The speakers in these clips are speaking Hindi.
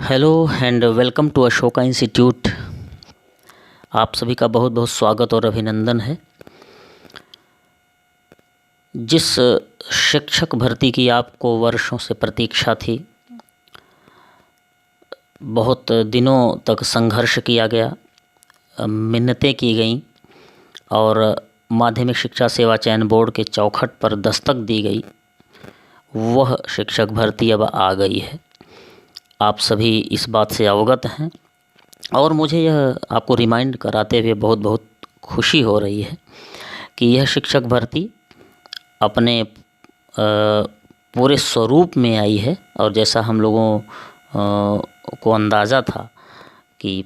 Hello and welcome to Ashoka institute. आप सभी का बहुत बहुत स्वागत और अभिनंदन है। जिस शिक्षक भर्ती की आपको वर्षों से प्रतीक्षा थी, बहुत दिनों तक संघर्ष किया गया, मिन्नतें की गईं और माध्यमिक शिक्षा सेवा चयन बोर्ड के चौखट पर दस्तक दी गई, वह शिक्षक भर्ती अब आ गई है। आप सभी इस बात से अवगत हैं और मुझे यह आपको रिमाइंड कराते हुए बहुत बहुत खुशी हो रही है कि यह शिक्षक भर्ती अपने पूरे स्वरूप में आई है। और जैसा हम लोगों को अंदाज़ा था कि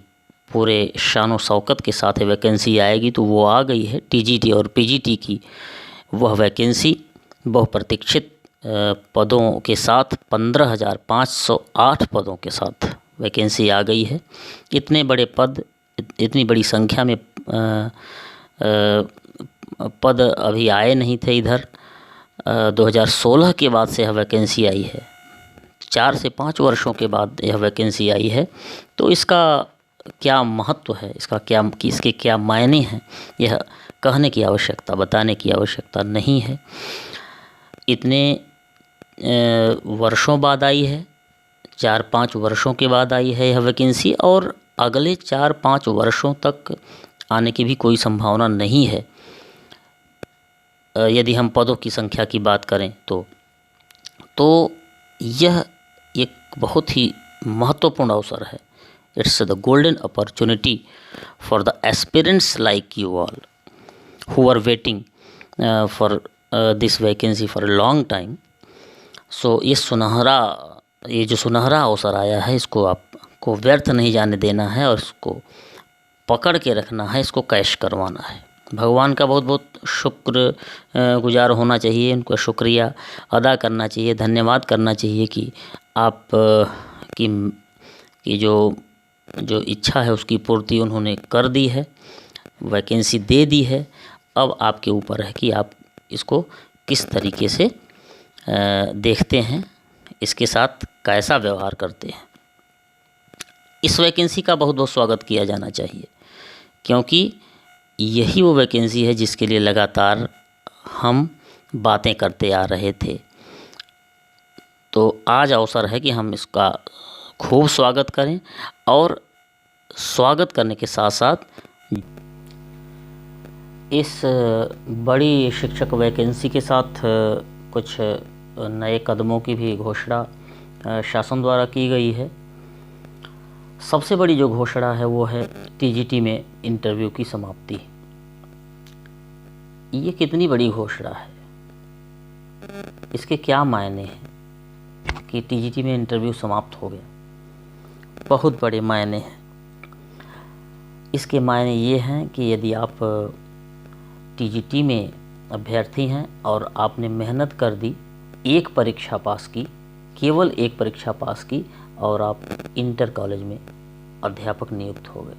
पूरे शान शौकत के साथ वैकेंसी आएगी, तो वो आ गई है। टीजीटी और पीजीटी की वह वैकेंसी बहुप्रतीक्षित पदों के साथ 15,508 पदों के साथ वैकेंसी आ गई है। इतने बड़े पद, इतनी बड़ी संख्या में पद अभी आए नहीं थे इधर। 2016 के बाद से यह वैकेंसी आई है, 4 से 5 वर्षों के बाद यह वैकेंसी आई है। तो इसका क्या महत्व है, इसके क्या मायने हैं, यह कहने की आवश्यकता, बताने की आवश्यकता नहीं है। इतने वर्षों बाद आई है, 4-5 वर्षों के बाद आई है यह वैकेंसी, और अगले 4-5 वर्षों तक आने की भी कोई संभावना नहीं है। यदि हम पदों की संख्या की बात करें तो यह एक बहुत ही महत्वपूर्ण अवसर है। It's the golden opportunity for the aspirants like you all who are waiting for this vacancy for a long time. So ये जो सुनहरा अवसर आया है, इसको आपको व्यर्थ नहीं जाने देना है और इसको पकड़ के रखना है, इसको कैश करवाना है। भगवान का बहुत बहुत शुक्र गुजार होना चाहिए, उनका शुक्रिया अदा करना चाहिए, धन्यवाद करना चाहिए कि आप की जो इच्छा है उसकी पूर्ति उन्होंने कर दी है, वैकेंसी दे दी है। अब आपके ऊपर है कि आप इसको किस तरीके से देखते हैं, इसके साथ कैसा व्यवहार करते हैं। इस वैकेंसी का बहुत बहुत स्वागत किया जाना चाहिए, क्योंकि यही वो वैकेंसी है जिसके लिए लगातार हम बातें करते आ रहे थे। तो आज अवसर है कि हम इसका खूब स्वागत करें, और स्वागत करने के साथ साथ इस बड़ी शिक्षक वैकेंसी के साथ कुछ नए कदमों की भी घोषणा शासन द्वारा की गई है। सबसे बड़ी जो घोषणा है वो है टीजीटी में इंटरव्यू की समाप्ति। ये कितनी बड़ी घोषणा है, इसके क्या मायने हैं कि टीजीटी में इंटरव्यू समाप्त हो गया? बहुत बड़े मायने हैं। इसके मायने ये हैं कि यदि आप टीजीटी में अभ्यर्थी हैं और आपने मेहनत कर दी, एक परीक्षा पास की, केवल एक परीक्षा पास की, और आप इंटर कॉलेज में अध्यापक नियुक्त हो गए,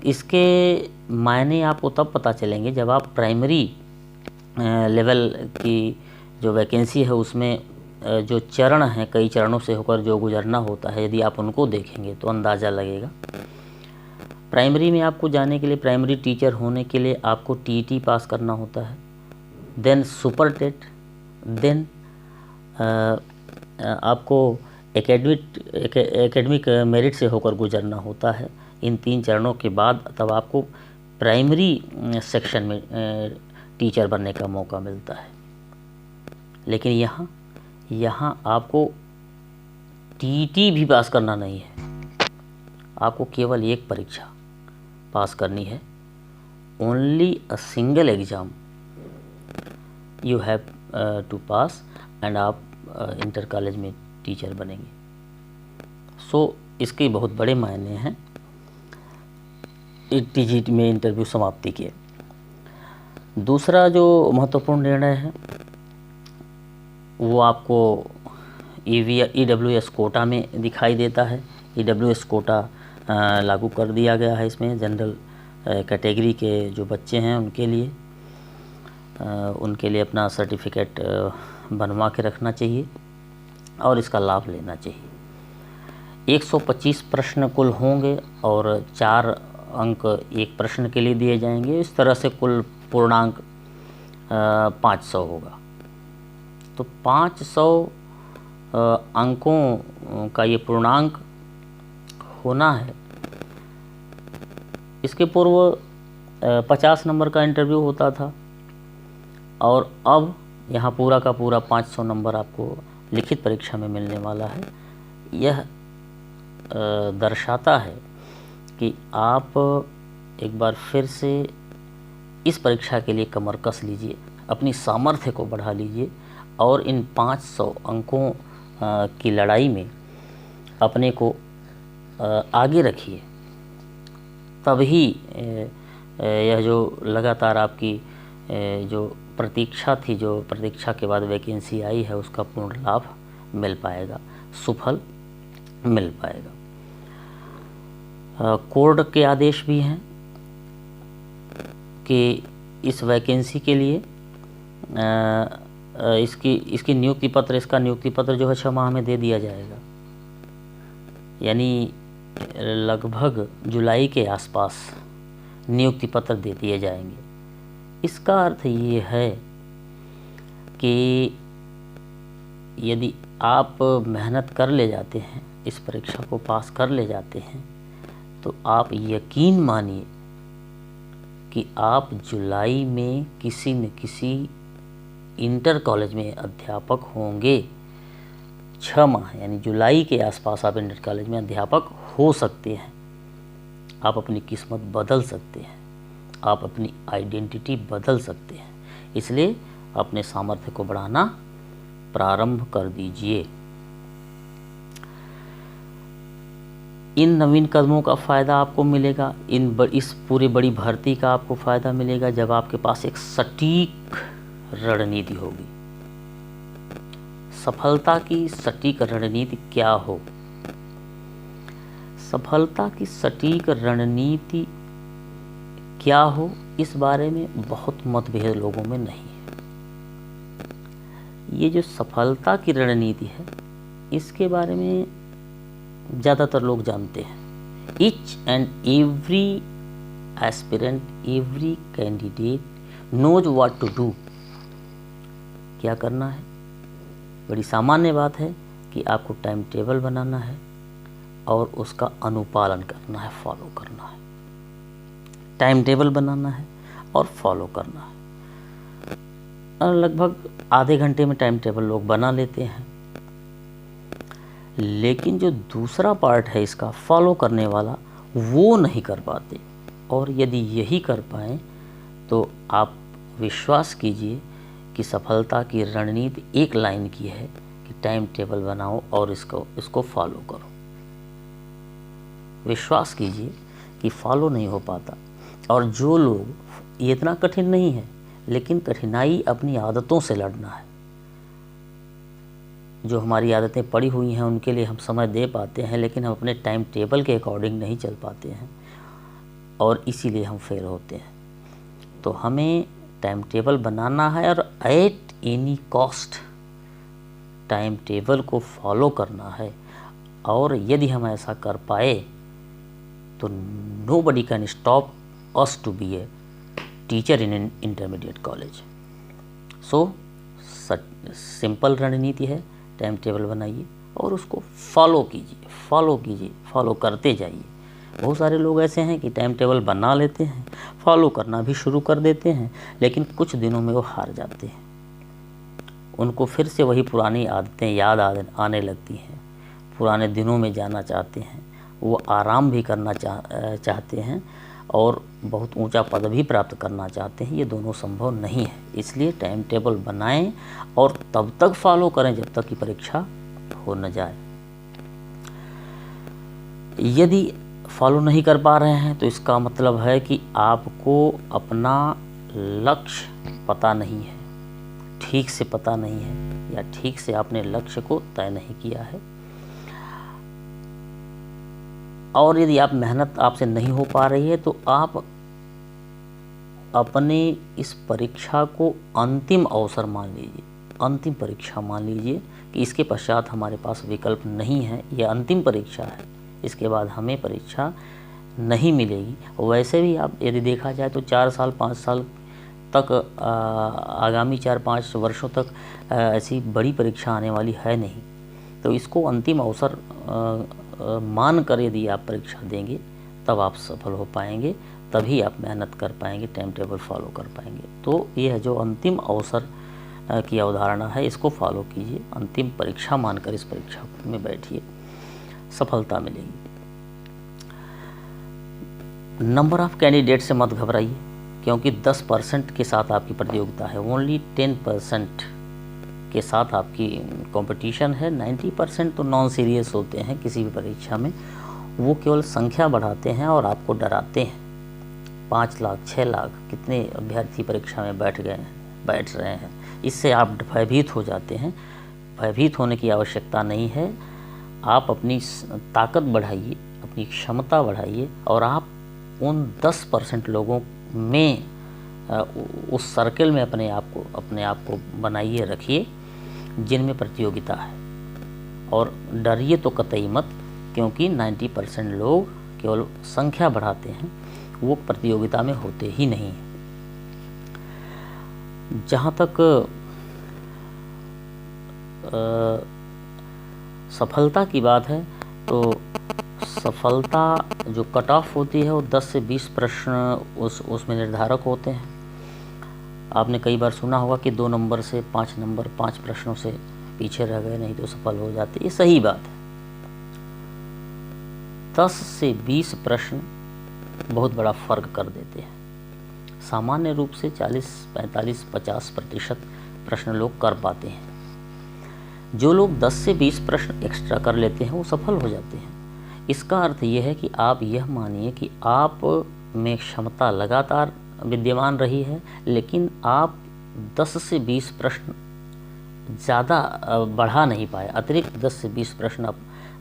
इसके मायने आपको तब पता चलेंगे जब आप प्राइमरी लेवल की जो वैकेंसी है उसमें जो चरण हैं, कई चरणों से होकर जो गुजरना होता है, यदि आप उनको देखेंगे तो अंदाज़ा लगेगा। प्राइमरी में आपको जाने के लिए, प्राइमरी टीचर होने के लिए आपको टीईटी पास करना होता है, देन सुपर टेट, देन आपको एकेडमिक मेरिट से होकर गुजरना होता है। इन 3 चरणों के बाद तब आपको प्राइमरी सेक्शन में टीचर बनने का मौका मिलता है। लेकिन यहाँ आपको टीईटी भी पास करना नहीं है, आपको केवल एक परीक्षा पास करनी है। Only a single exam you have to pass and आप इंटर कॉलेज में टीचर बनेंगे। सो इसके बहुत बड़े मायने हैं टीजीटी में इंटरव्यू समाप्ति के। दूसरा जो महत्वपूर्ण निर्णय है वो आपको ईडब्ल्यूएस कोटा में दिखाई देता है। ईडब्ल्यूएस कोटा लागू कर दिया गया है। इसमें जनरल कैटेगरी के जो बच्चे हैं उनके लिए अपना सर्टिफिकेट बनवा के रखना चाहिए। और इसका लाभ लेना चाहिए। 125 प्रश्न कुल होंगे और 4 अंक एक प्रश्न के लिए दिए जाएंगे। इस तरह से कुल पूर्णांक 500 होगा। तो 500 अंकों का ये पूर्णांक होना है। इसके पूर्व 50 नंबर का इंटरव्यू होता था और अब यहाँ पूरा का पूरा 500 नंबर आपको लिखित परीक्षा में मिलने वाला है। यह दर्शाता है कि आप एक बार फिर से इस परीक्षा के लिए कमर कस लीजिए, अपनी सामर्थ्य को बढ़ा लीजिए और इन 500 अंकों की लड़ाई में अपने को आगे रखिए। तभी यह जो लगातार आपकी जो प्रतीक्षा थी, जो प्रतीक्षा के बाद वैकेंसी आई है, उसका पूर्ण लाभ मिल पाएगा, सुफल मिल पाएगा। कोर्ट के आदेश भी हैं कि इस वैकेंसी के लिए इसकी नियुक्ति पत्र, इसका नियुक्ति पत्र जो है 6 माह में दे दिया जाएगा। यानी लगभग जुलाई के आसपास नियुक्ति पत्र दे दिए जाएंगे। इसका अर्थ ये है कि यदि आप मेहनत कर ले जाते हैं, इस परीक्षा को पास कर ले जाते हैं, तो आप यकीन मानिए कि आप जुलाई में किसी न किसी इंटर कॉलेज में अध्यापक होंगे। 6 माह यानी जुलाई के आसपास आप इंटर कॉलेज में अध्यापक हो सकते हैं। आप अपनी किस्मत बदल सकते हैं, आप अपनी आइडेंटिटी बदल सकते हैं। इसलिए अपने सामर्थ्य को बढ़ाना प्रारंभ कर दीजिए। इन नवीन कदमों का फ़ायदा आपको मिलेगा, इस पूरी बड़ी भर्ती का आपको फ़ायदा मिलेगा जब आपके पास एक सटीक रणनीति होगी। सफलता की सटीक रणनीति क्या हो? सफलता की सटीक रणनीति क्या हो, इस बारे में बहुत मतभेद लोगों में नहीं है। ये जो सफलता की रणनीति है, इसके बारे में ज़्यादातर लोग जानते हैं। Each and every aspirant, every candidate knows what to do. क्या करना है? बड़ी सामान्य बात है कि आपको टाइम टेबल बनाना है और उसका अनुपालन करना है, फॉलो करना है। टाइम टेबल बनाना है और फॉलो करना है। लगभग आधे घंटे में टाइम टेबल लोग बना लेते हैं, लेकिन जो दूसरा पार्ट है इसका, फॉलो करने वाला, वो नहीं कर पाते। और यदि यही कर पाएँ तो आप विश्वास कीजिए कि सफलता की रणनीति एक लाइन की है कि टाइम टेबल बनाओ और इसको फॉलो करो। विश्वास कीजिए कि फॉलो नहीं हो पाता। और जो लोग, ये इतना कठिन नहीं है, लेकिन कठिनाई अपनी आदतों से लड़ना है। जो हमारी आदतें पड़ी हुई हैं उनके लिए हम समय दे पाते हैं, लेकिन हम अपने टाइम टेबल के अकॉर्डिंग नहीं चल पाते हैं और इसीलिए हम फेल होते हैं। तो हमें टाइम टेबल बनाना है और at any cost time table को फॉलो करना है। और यदि हम ऐसा कर पाए तो nobody can stop us to be a teacher in an intermediate college. So simple रणनीति है, टाइम टेबल बनाइए और उसको फॉलो कीजिए, फॉलो करते जाइए। बहुत सारे लोग ऐसे हैं कि टाइम टेबल बना लेते हैं, फॉलो करना भी शुरू कर देते हैं, लेकिन कुछ दिनों में वो हार जाते हैं। उनको फिर से वही पुरानी आदतें याद आने लगती हैं, पुराने दिनों में जाना चाहते हैं, वो आराम भी करना चाहते हैं और बहुत ऊंचा पद भी प्राप्त करना चाहते हैं। ये दोनों संभव नहीं है। इसलिए टाइम टेबल बनाएं और तब तक फॉलो करें जब तक कि परीक्षा हो न जाए। यदि फॉलो नहीं कर पा रहे हैं तो इसका मतलब है कि आपको अपना लक्ष्य पता नहीं है, ठीक से पता नहीं है, या ठीक से आपने लक्ष्य को तय नहीं किया है। और यदि आप मेहनत आपसे नहीं हो पा रही है तो आप अपने इस परीक्षा को अंतिम अवसर मान लीजिए। अंतिम परीक्षा मान लीजिए कि इसके पश्चात हमारे पास विकल्प नहीं है, यह अंतिम परीक्षा है, इसके बाद हमें परीक्षा नहीं मिलेगी। वैसे भी आप यदि देखा जाए तो 4 साल 5 साल तक आगामी 4-5 वर्षों तक ऐसी बड़ी परीक्षा आने वाली है नहीं। तो इसको अंतिम अवसर मान कर यदि आप परीक्षा देंगे तब आप सफल हो पाएंगे, तभी आप मेहनत कर पाएंगे, टाइम टेबल फॉलो कर पाएंगे। तो यह जो अंतिम अवसर की अवधारणा है इसको फॉलो कीजिए, अंतिम परीक्षा मानकर इस परीक्षा में बैठिए, सफलता मिलेगी। नंबर ऑफ कैंडिडेट से मत घबराइए, क्योंकि 10% के साथ आपकी प्रतियोगिता है, ओनली 10% के साथ आपकी कंपटीशन है। 90% तो नॉन सीरियस होते हैं किसी भी परीक्षा में, वो केवल संख्या बढ़ाते हैं और आपको डराते हैं। 5 लाख 6 लाख कितने अभ्यर्थी परीक्षा में बैठ रहे हैं, इससे आप भयभीत हो जाते हैं। भयभीत होने की आवश्यकता नहीं है। आप अपनी ताकत बढ़ाइए, अपनी क्षमता बढ़ाइए और आप उन 10% लोगों में उस सर्कल में अपने आप को बनाइए रखिए जिनमें प्रतियोगिता है। और डरिए तो कतई मत, क्योंकि 90% लोग केवल संख्या बढ़ाते हैं, वो प्रतियोगिता में होते ही नहीं हैं। जहाँ तक सफलता की बात है तो सफलता जो कट ऑफ होती है वो 10 से 20 प्रश्न उसमें निर्धारक होते हैं। आपने कई बार सुना होगा कि 2 नंबर से 5 प्रश्नों से पीछे रह गए नहीं तो सफल हो जाते। ये सही बात है। 10 से 20 प्रश्न बहुत बड़ा फर्क कर देते हैं। सामान्य रूप से 40, 45, 50% प्रश्न लोग कर पाते हैं। जो लोग 10 से 20 प्रश्न एक्स्ट्रा कर लेते हैं वो सफल हो जाते हैं। इसका अर्थ ये है कि आप यह मानिए कि आप में क्षमता लगातार विद्यमान रही है, लेकिन आप 10 से 20 प्रश्न ज़्यादा बढ़ा नहीं पाए, अतिरिक्त 10 से 20 प्रश्न आप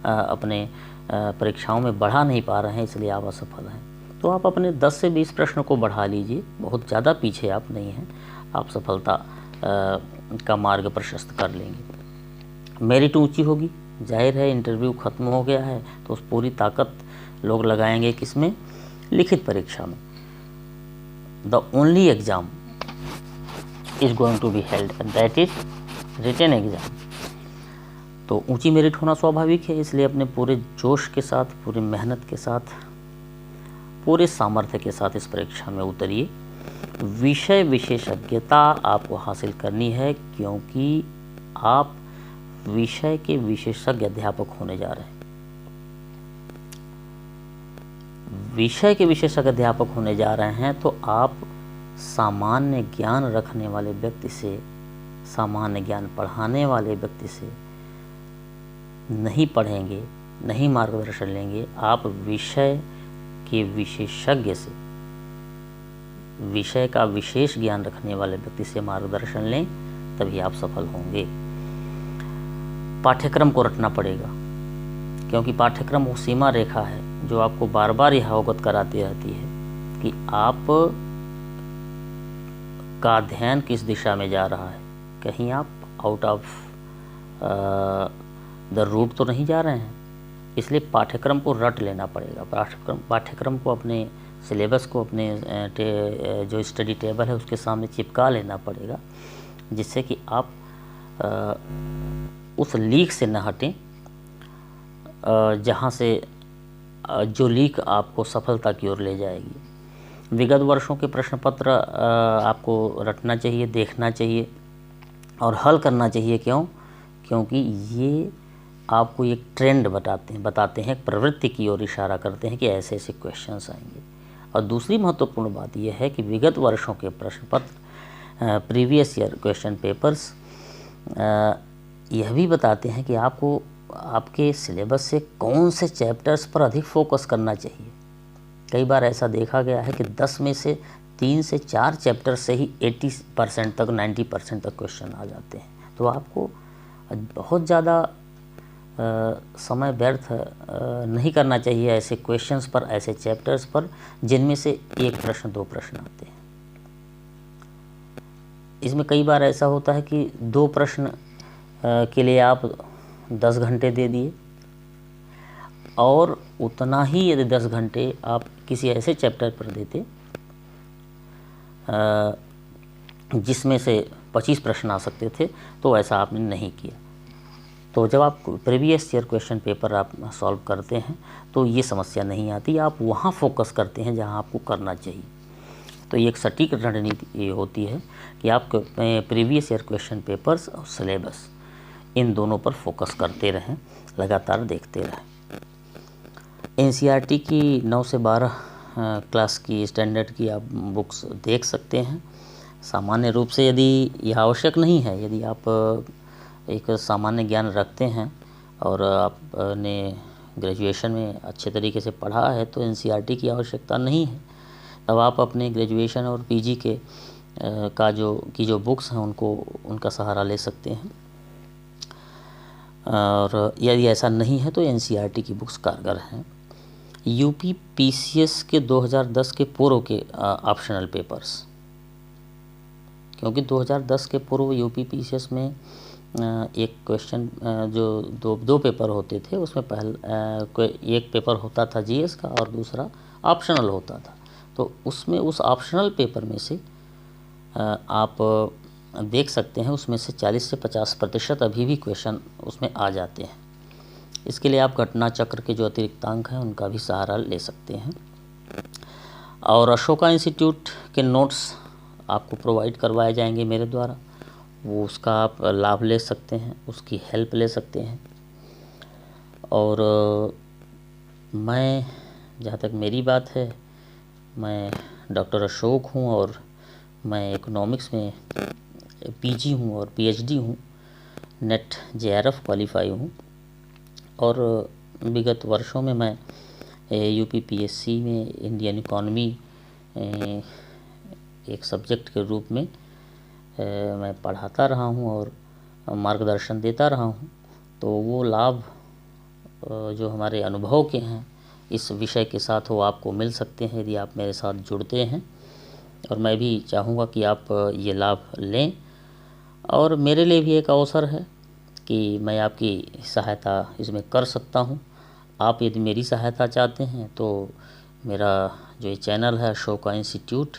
अपने परीक्षाओं में बढ़ा नहीं पा रहे हैं, इसलिए आप असफल हैं। तो आप अपने 10 से 20 प्रश्न को बढ़ा लीजिए, बहुत ज़्यादा पीछे आप नहीं हैं, आप सफलता का मार्ग प्रशस्त कर लेंगे। मेरिट ऊंची होगी, जाहिर है इंटरव्यू ख़त्म हो गया है तो उस पूरी ताकत लोग लगाएंगे किसमें? लिखित परीक्षा में। The only exam is going to be held that is written exam. तो ऊंची मेरिट होना स्वाभाविक है, इसलिए अपने पूरे जोश के साथ, पूरी मेहनत के साथ, पूरे सामर्थ्य के साथ इस परीक्षा में उतरिए। विषय विशेषज्ञता आपको हासिल करनी है, क्योंकि आप विषय के विशेषज्ञ अध्यापक होने जा रहे हैं। विषय के विशेषज्ञ अध्यापक होने जा रहे हैं तो आप सामान्य ज्ञान रखने वाले व्यक्ति से, सामान्य ज्ञान पढ़ाने वाले व्यक्ति से नहीं पढ़ेंगे, नहीं मार्गदर्शन लेंगे। आप विषय के विशेषज्ञ से, विषय का विशेष ज्ञान रखने वाले व्यक्ति से मार्गदर्शन लें, तभी आप सफल होंगे। पाठ्यक्रम को रटना पड़ेगा, क्योंकि पाठ्यक्रम वो सीमा रेखा है जो आपको बार बार यह अवगत कराती रहती है कि आप का ध्यान किस दिशा में जा रहा है। कहीं आप आउट ऑफ द रूट तो नहीं जा रहे हैं। इसलिए पाठ्यक्रम को रट लेना पड़ेगा। पाठ्यक्रम को, अपने सिलेबस को, अपने जो स्टडी टेबल है उसके सामने चिपका लेना पड़ेगा, जिससे कि आप उस लीक से न हटें जहाँ से जो लीक आपको सफलता की ओर ले जाएगी। विगत वर्षों के प्रश्न पत्र आपको रटना चाहिए, देखना चाहिए और हल करना चाहिए। क्यों? क्योंकि ये आपको एक ट्रेंड बताते हैं, एक प्रवृत्ति की ओर इशारा करते हैं कि ऐसे ऐसे क्वेश्चंस आएंगे। और दूसरी महत्वपूर्ण बात यह है कि विगत वर्षों के प्रश्न पत्र, प्रीवियस ईयर क्वेश्चन पेपर्स यह भी बताते हैं कि आपको आपके सिलेबस से कौन से चैप्टर्स पर अधिक फोकस करना चाहिए। कई बार ऐसा देखा गया है कि 10 में से 3 से 4 चैप्टर से ही 80% तक, 90% तक क्वेश्चन आ जाते हैं। तो आपको बहुत ज़्यादा समय व्यर्थ नहीं करना चाहिए ऐसे क्वेश्चंस पर, ऐसे चैप्टर्स पर जिनमें से 1 प्रश्न 2 प्रश्न आते हैं। इसमें कई बार ऐसा होता है कि 2 प्रश्न के लिए आप 10 घंटे दे दिए, और उतना ही यदि 10 घंटे आप किसी ऐसे चैप्टर पर देते जिसमें से 25 प्रश्न आ सकते थे, तो ऐसा आपने नहीं किया। तो जब आप प्रीवियस ईयर क्वेश्चन पेपर आप सॉल्व करते हैं तो ये समस्या नहीं आती, आप वहाँ फोकस करते हैं जहाँ आपको करना चाहिए। तो ये एक सटीक रणनीति ये होती है कि आप प्रीवियस ईयर क्वेश्चन पेपर्स और सिलेबस इन दोनों पर फोकस करते रहें, लगातार देखते रहें। एनसीईआरटी की 9 से 12 क्लास की स्टैंडर्ड की आप बुक्स देख सकते हैं। सामान्य रूप से यदि यह आवश्यक नहीं है, यदि आप एक सामान्य ज्ञान रखते हैं और आपने ग्रेजुएशन में अच्छे तरीके से पढ़ा है, तो एनसीईआरटी की आवश्यकता नहीं है। तब आप अपने ग्रेजुएशन और पीजी के जो बुक्स हैं उनका सहारा ले सकते हैं। और यदि ऐसा नहीं है तो एनसीईआरटी की बुक्स कारगर हैं। यूपी पीसीएस के 2010 के पूर्व के ऑप्शनल पेपर्स, क्योंकि 2010 के पूर्व यूपी पीसीएस में एक क्वेश्चन जो दो पेपर होते थे, उसमें एक पेपर होता था जीएस का और दूसरा ऑप्शनल होता था। तो उसमें उस ऑप्शनल पेपर में से आप देख सकते हैं, उसमें से 40 से 50% अभी भी क्वेश्चन उसमें आ जाते हैं। इसके लिए आप घटना चक्र के जो अतिरिक्त अंक हैं उनका भी सहारा ले सकते हैं। और अशोका इंस्टीट्यूट के नोट्स आपको प्रोवाइड करवाए जाएंगे मेरे द्वारा, वो उसका आप लाभ ले सकते हैं, उसकी हेल्प ले सकते हैं। और मैं, जहाँ तक मेरी बात है, मैं डॉक्टर अशोक हूँ और मैं इकोनॉमिक्स में पीजी हूँ और पीएचडी हूँ, नेट जेआरएफ क्वालिफाई हूँ। और विगत वर्षों में मैं यूपी पीएससी में इंडियन इकॉनमी एक सब्जेक्ट के रूप में मैं पढ़ाता रहा हूँ और मार्गदर्शन देता रहा हूँ। तो वो लाभ जो हमारे अनुभव के हैं इस विषय के साथ, वो आपको मिल सकते हैं यदि आप मेरे साथ जुड़ते हैं। और मैं भी चाहूँगा कि आप ये लाभ लें। और मेरे लिए भी एक अवसर है कि मैं आपकी सहायता इसमें कर सकता हूँ। आप यदि मेरी सहायता चाहते हैं तो मेरा जो ये चैनल है अशोका इंस्टीट्यूट,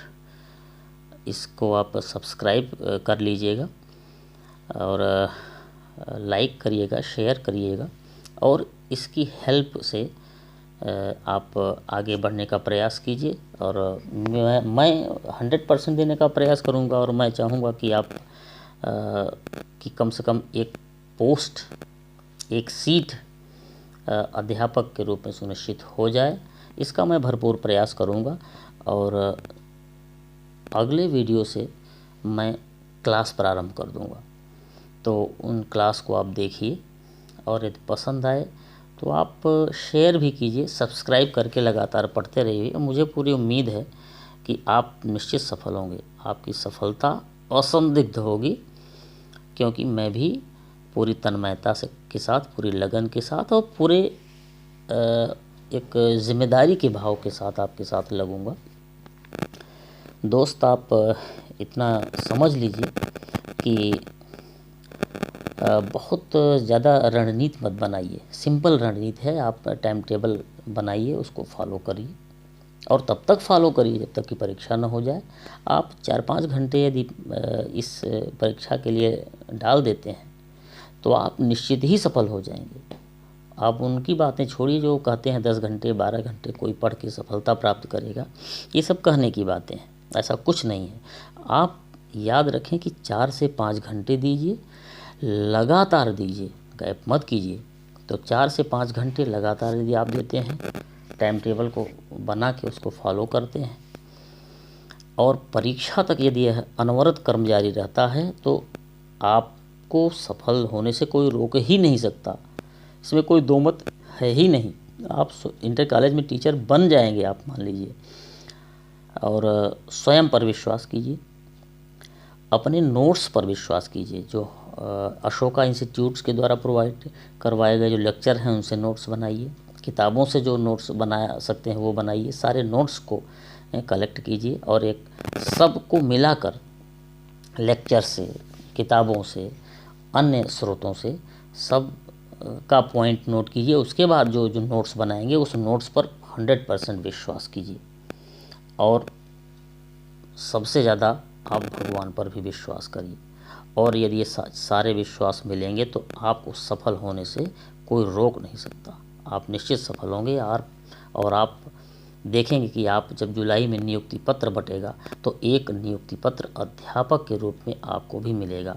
इसको आप सब्सक्राइब कर लीजिएगा और लाइक करिएगा, शेयर करिएगा, और इसकी हेल्प से आप आगे बढ़ने का प्रयास कीजिए। और मैं 100% देने का प्रयास करूंगा और मैं चाहूँगा कि आप कि कम से कम एक पोस्ट, एक सीट अध्यापक के रूप में सुनिश्चित हो जाए, इसका मैं भरपूर प्रयास करूंगा। और अगले वीडियो से मैं क्लास प्रारंभ कर दूंगा, तो उन क्लास को आप देखिए और यदि पसंद आए तो आप शेयर भी कीजिए, सब्सक्राइब करके लगातार पढ़ते रहिए। मुझे पूरी उम्मीद है कि आप निश्चित सफल होंगे, आपकी सफलता असंदिग्ध होगी, क्योंकि मैं भी पूरी तन्मयता के साथ, पूरी लगन के साथ और पूरे एक जिम्मेदारी के भाव के साथ आपके साथ लगूंगा। दोस्त, आप इतना समझ लीजिए कि बहुत ज़्यादा रणनीति मत बनाइए, सिंपल रणनीति है। आप टाइम टेबल बनाइए, उसको फॉलो करिए और तब तक फॉलो करिए जब तक कि परीक्षा न हो जाए। आप 4-5 घंटे यदि इस परीक्षा के लिए डाल देते हैं तो आप निश्चित ही सफल हो जाएंगे। आप उनकी बातें छोड़िए जो कहते हैं 10 घंटे 12 घंटे कोई पढ़ के सफलता प्राप्त करेगा, ये सब कहने की बातें हैं, ऐसा कुछ नहीं है। आप याद रखें कि 4 से 5 घंटे दीजिए, लगातार दीजिए, गैप मत कीजिए। तो 4 से 5 घंटे लगातार यदि आप देते हैं, टाइम टेबल को बना के उसको फॉलो करते हैं और परीक्षा तक यदि यह अनवरत कर्म जारी रहता है, तो आपको सफल होने से कोई रोक ही नहीं सकता। इसमें कोई दो मत है ही नहीं। आप इंटर कॉलेज में टीचर बन जाएंगे, आप मान लीजिए। और स्वयं पर विश्वास कीजिए, अपने नोट्स पर विश्वास कीजिए। जो अशोका इंस्टीट्यूट्स के द्वारा प्रोवाइड करवाए गए जो लेक्चर हैं उनसे नोट्स बनाइए, किताबों से जो नोट्स बना सकते हैं वो बनाइए। सारे नोट्स को कलेक्ट कीजिए और एक सबको मिलाकर लेक्चर से, किताबों से, अन्य स्रोतों से सब का पॉइंट नोट कीजिए। उसके बाद जो जो नोट्स बनाएंगे उस नोट्स पर 100% विश्वास कीजिए और सबसे ज़्यादा आप भगवान पर भी विश्वास करिए। और यदि ये सारे विश्वास मिलेंगे तो आपको सफल होने से कोई रोक नहीं सकता। आप निश्चित सफल होंगे और आप देखेंगे कि आप जब जुलाई में नियुक्ति पत्र बटेगा तो एक नियुक्ति पत्र अध्यापक के रूप में आपको भी मिलेगा।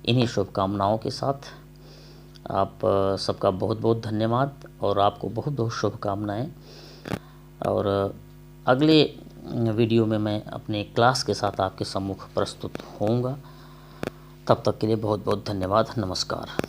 इन्हीं शुभकामनाओं के साथ आप सबका बहुत बहुत धन्यवाद और आपको बहुत बहुत शुभकामनाएं। और अगले वीडियो में मैं अपने क्लास के साथ आपके सम्मुख प्रस्तुत होऊंगा। तब तक के लिए बहुत बहुत धन्यवाद। नमस्कार।